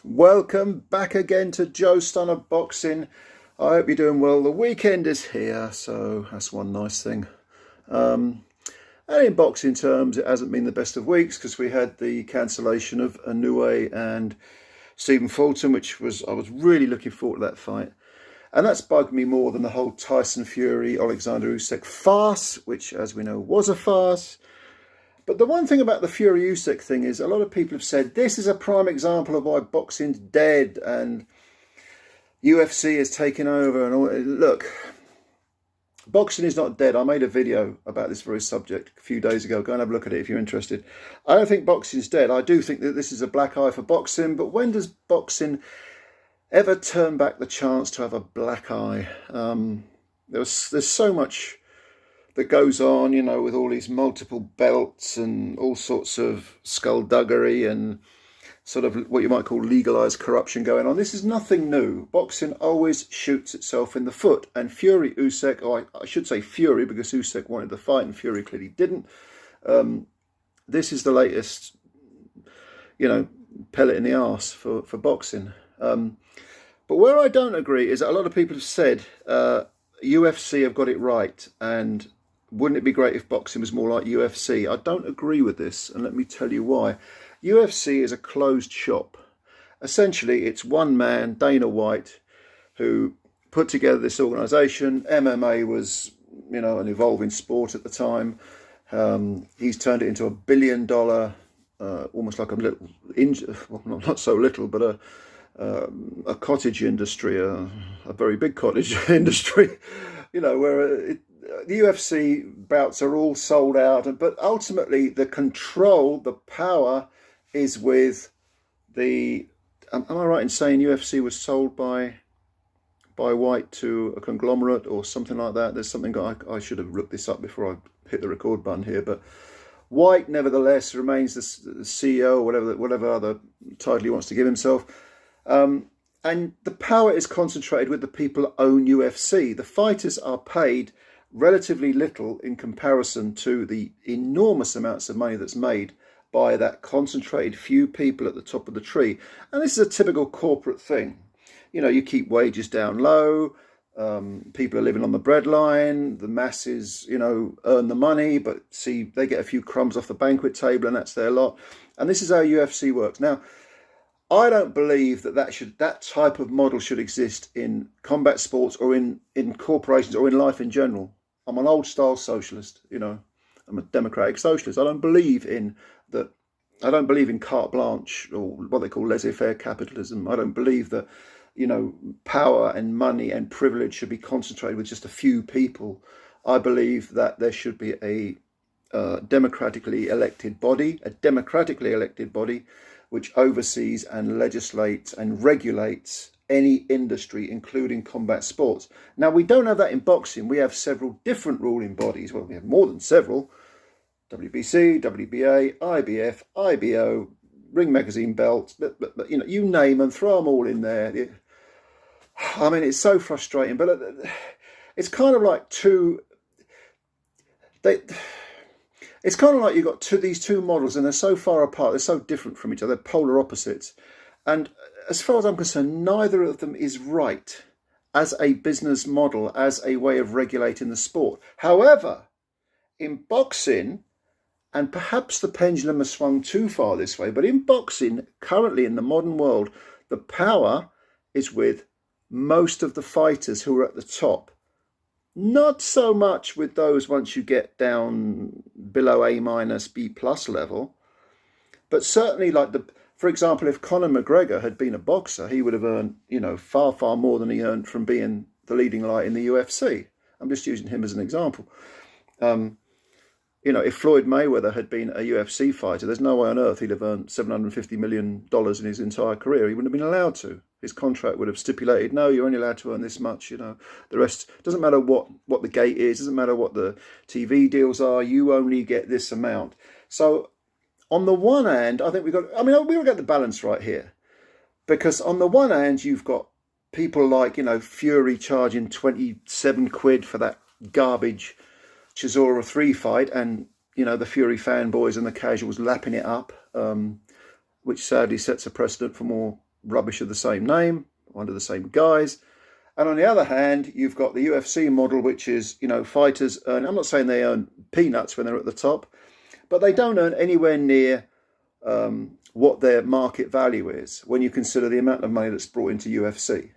Welcome back again to Joe Stunner Boxing. I hope you're doing well. The weekend is here, so that's one nice thing. And in boxing terms, it hasn't been the best of weeks because we had the cancellation of Inoue and Stephen Fulton, I was really looking forward to that fight. And that's bugged me more than the whole Tyson Fury, Alexander Usyk farce, which, as we know, was a farce. But the one thing about the Fury Usyk thing is a lot of people have said this is a prime example of why boxing's dead and UFC is taking over and all. Look, boxing is not dead. I made a video about this very subject a few days ago. Go and have a look at it if you're interested. I don't think boxing's dead. I do think that this is a black eye for boxing, but when does boxing ever turn back the chance to have a black eye? There's so much that goes on, with all these multiple belts and all sorts of skullduggery and sort of what you might call legalised corruption going on. This is nothing new. Boxing always shoots itself in the foot. And Fury Usyk, or I should say Fury because Usyk wanted the fight and Fury clearly didn't. This is the latest, pellet in the arse for boxing. But where I don't agree is that a lot of people have said UFC have got it right and wouldn't it be great if boxing was more like UFC? I don't agree with this, and let me tell you why. UFC is a closed shop. Essentially, it's one man, Dana White, who put together this organisation. MMA was, an evolving sport at the time. He's turned it into $1 billion, almost like a little, well, not so little, but a cottage industry, a very big cottage industry, where the UFC bouts are all sold out, but ultimately the control, the power is with the... Am I right in saying UFC was sold by White to a conglomerate or something like that? There's something I should have looked this up before I hit the record button here, but White nevertheless remains the CEO or whatever other title he wants to give himself. And the power is concentrated with the people that own UFC. The fighters are paid relatively little in comparison to the enormous amounts of money that's made by that concentrated few people at the top of the tree. And this is a typical corporate thing. You keep wages down low, people are living on the breadline, the masses, earn the money, but see, they get a few crumbs off the banquet table and that's their lot. And this is how UFC works. Now, I don't believe that type of model should exist in combat sports or in corporations or in life in general. I'm an old style socialist, I'm a democratic socialist. I don't believe in carte blanche or what they call laissez-faire capitalism. I don't believe that, power and money and privilege should be concentrated with just a few people. I believe that there should be a democratically elected body, which oversees and legislates and regulates any industry, including combat sports. Now, we don't have that in boxing. We have several different ruling bodies. Well, we have more than several. WBC, WBA, IBF, IBO, Ring Magazine belts, but you name them, throw them all in there. I mean, it's so frustrating, but it's kind of like it's kind of like you've got these two models and they're so far apart, they're so different from each other, they're polar opposites. And as far as I'm concerned, neither of them is right as a business model, as a way of regulating the sport. However, in boxing, and perhaps the pendulum has swung too far this way, but in boxing, currently in the modern world, the power is with most of the fighters who are at the top. Not so much with those once you get down below A-, B+ level, but certainly for example, if Conor McGregor had been a boxer, he would have earned, far, far more than he earned from being the leading light in the UFC. I'm just using him as an example. If Floyd Mayweather had been a UFC fighter, there's no way on earth he'd have earned $750 million in his entire career. He wouldn't have been allowed to. His contract would have stipulated, no, you're only allowed to earn this much, the rest, doesn't matter what the gate is, doesn't matter what the TV deals are, you only get this amount. So on the one hand, I think we've got the balance right here. Because on the one hand, you've got people like, Fury charging 27 quid for that garbage Chisora 3 fight, and the Fury fanboys and the casuals lapping it up, which sadly sets a precedent for more rubbish of the same name, under the same guise. And on the other hand, you've got the UFC model, which is, fighters earn, I'm not saying they earn peanuts when they're at the top, but they don't earn anywhere near what their market value is when you consider the amount of money that's brought into UFC.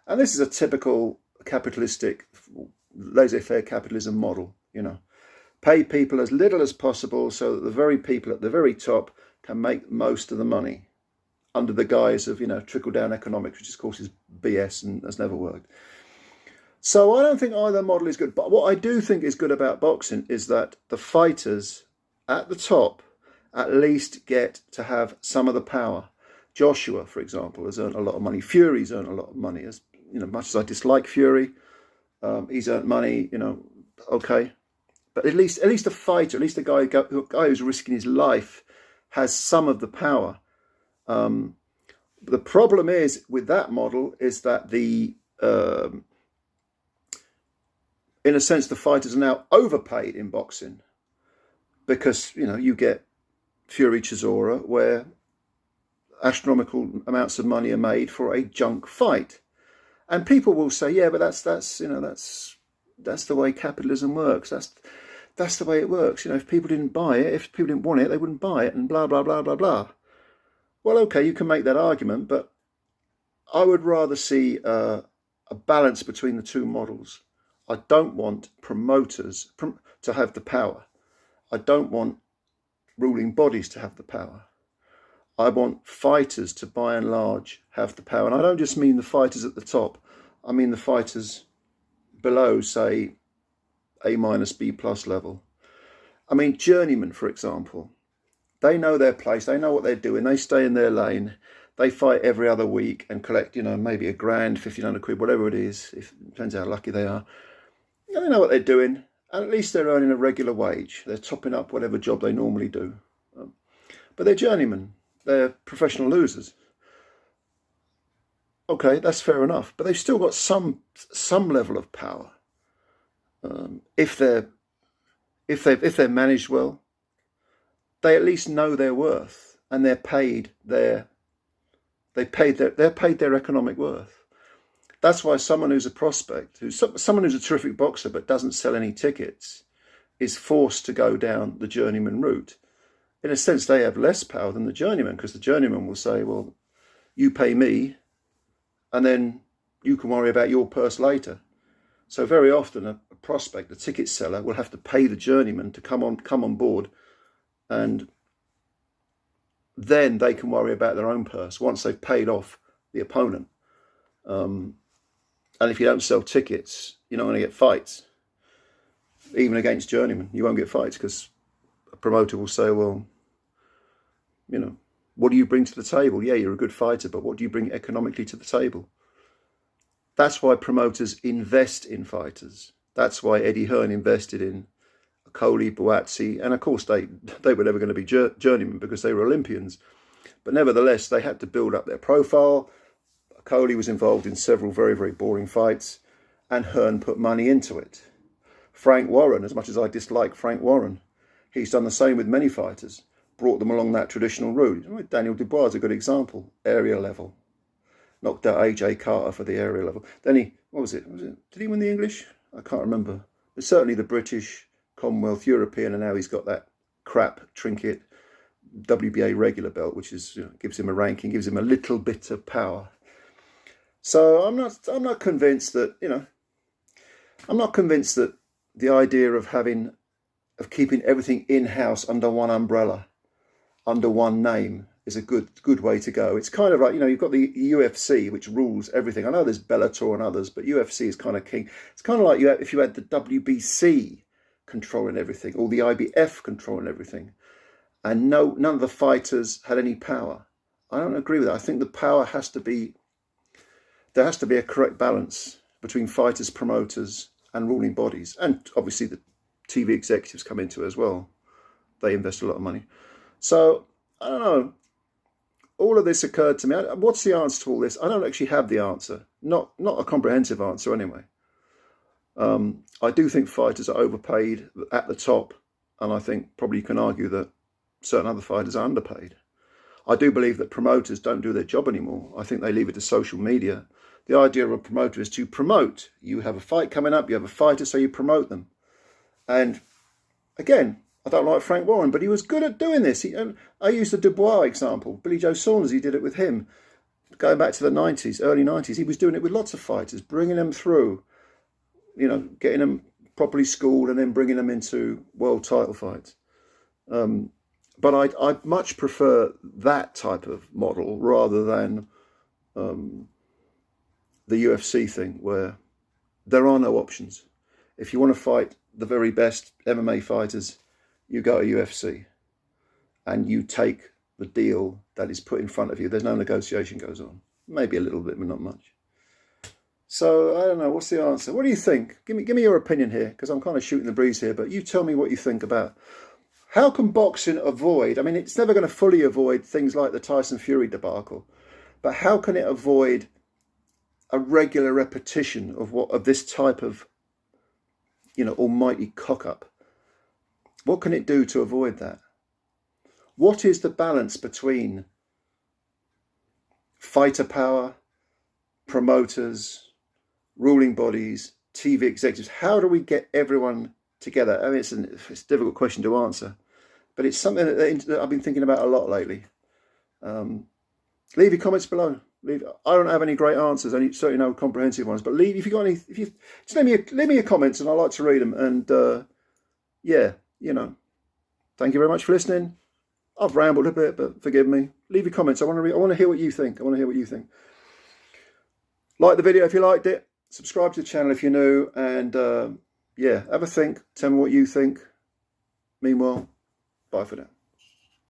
And this is a typical capitalistic, laissez-faire capitalism model, Pay people as little as possible so that the very people at the very top can make most of the money under the guise of, trickle-down economics, which of course is BS and has never worked. So I don't think either model is good. But what I do think is good about boxing is that the fighters at the top at least get to have some of the power. Joshua, for example, has earned a lot of money. Fury's earned a lot of money. As much as I dislike Fury, he's earned money. Okay, but at least a fighter, at least a guy who's risking his life, has some of the power. The problem is with that model is that in a sense, the fighters are now overpaid in boxing because, you get Fury Chisora where astronomical amounts of money are made for a junk fight. And people will say, yeah, but that's the way capitalism works. That's the way it works. If people didn't buy it, if people didn't want it, they wouldn't buy it, and blah, blah, blah, blah, blah. Well, okay, you can make that argument, but I would rather see a balance between the two models. I don't want promoters to have the power. I don't want ruling bodies to have the power. I want fighters to, by and large, have the power. And I don't just mean the fighters at the top. I mean the fighters below, say, A-, B+ level. I mean, journeymen, for example. They know their place. They know what they're doing. They stay in their lane. They fight every other week and collect, maybe £1,000, 1,500 quid, whatever it is. Depends how lucky they are. And they know what they're doing. And at least they're earning a regular wage. They're topping up whatever job they normally do. But they're journeymen. They're professional losers. Okay, that's fair enough. But they've still got some level of power. If they're managed well, they at least know their worth, and they're paid their economic worth. That's why someone who's a prospect, someone who's a terrific boxer but doesn't sell any tickets, is forced to go down the journeyman route. In a sense, they have less power than the journeyman, because the journeyman will say, well, you pay me, and then you can worry about your purse later. So very often a prospect, a ticket seller, will have to pay the journeyman to come on board, and then they can worry about their own purse once they've paid off the opponent. And if you don't sell tickets, you're not going to get fights. Even against journeymen, you won't get fights because a promoter will say, well, what do you bring to the table? Yeah, you're a good fighter, but what do you bring economically to the table? That's why promoters invest in fighters. That's why Eddie Hearn invested in Coley, Buatsi, and of course they were never going to be journeymen because they were Olympians. But nevertheless, they had to build up their profile. Coley was involved in several very, very boring fights, and Hearn put money into it. Frank Warren, as much as I dislike Frank Warren, he's done the same with many fighters, brought them along that traditional route. Daniel Dubois is a good example, area level. Knocked out AJ Carter for the area level. Then did he win the English? I can't remember. But certainly the British, Commonwealth, European, and now he's got that crap trinket WBA regular belt, which is gives him a ranking, gives him a little bit of power. So I'm not convinced that I'm not convinced that the idea of keeping everything in-house under one umbrella, under one name, is a good way to go. It's kind of like, you've got the UFC, which rules everything. I know there's Bellator and others, but UFC is kind of king. It's kind of like if you had the WBC controlling everything, or the IBF controlling everything, and none of the fighters had any power. I don't agree with that. I think the power there has to be a correct balance between fighters, promoters, and ruling bodies. And obviously the TV executives come into it as well. They invest a lot of money. So, I don't know. All of this occurred to me. What's the answer to all this? I don't actually have the answer. Not a comprehensive answer anyway. I do think fighters are overpaid at the top. And I think probably you can argue that certain other fighters are underpaid. I do believe that promoters don't do their job anymore. I think they leave it to social media. The idea of a promoter is to promote. You have a fight coming up, you have a fighter, so you promote them. And again, I don't like Frank Warren, but he was good at doing this. I used the Dubois example. Billy Joe Saunders, he did it with him. Going back to the 90s, early 90s, he was doing it with lots of fighters, bringing them through, you know, getting them properly schooled and then bringing them into world title fights. But I much prefer that type of model rather than the UFC thing, where there are no options. If you want to fight the very best MMA fighters, you go to UFC and you take the deal that is put in front of you. There's no negotiation goes on. Maybe a little bit, but not much. So I don't know. What's the answer? What do you think? Give me your opinion here, because I'm kind of shooting the breeze here. But you tell me what you think about how can boxing avoid. I mean, it's never going to fully avoid things like the Tyson Fury debacle, but how can it avoid a regular repetition of this type of, you know, almighty cock up? What can it do to avoid that? What is the balance between fighter power, promoters, ruling bodies, TV executives? How do we get everyone together? I mean, it's a difficult question to answer, but it's something that I've been thinking about a lot lately. Leave your comments below. I don't have any great answers, certainly no comprehensive ones. But if you got any, just leave me your comments, and I like to read them. And yeah, you know, thank you very much for listening. I've rambled a bit, but forgive me. Leave your comments. I want to hear what you think. I want to hear what you think. Like the video if you liked it. Subscribe to the channel if you're new. And yeah, have a think. Tell me what you think. Meanwhile, bye for now.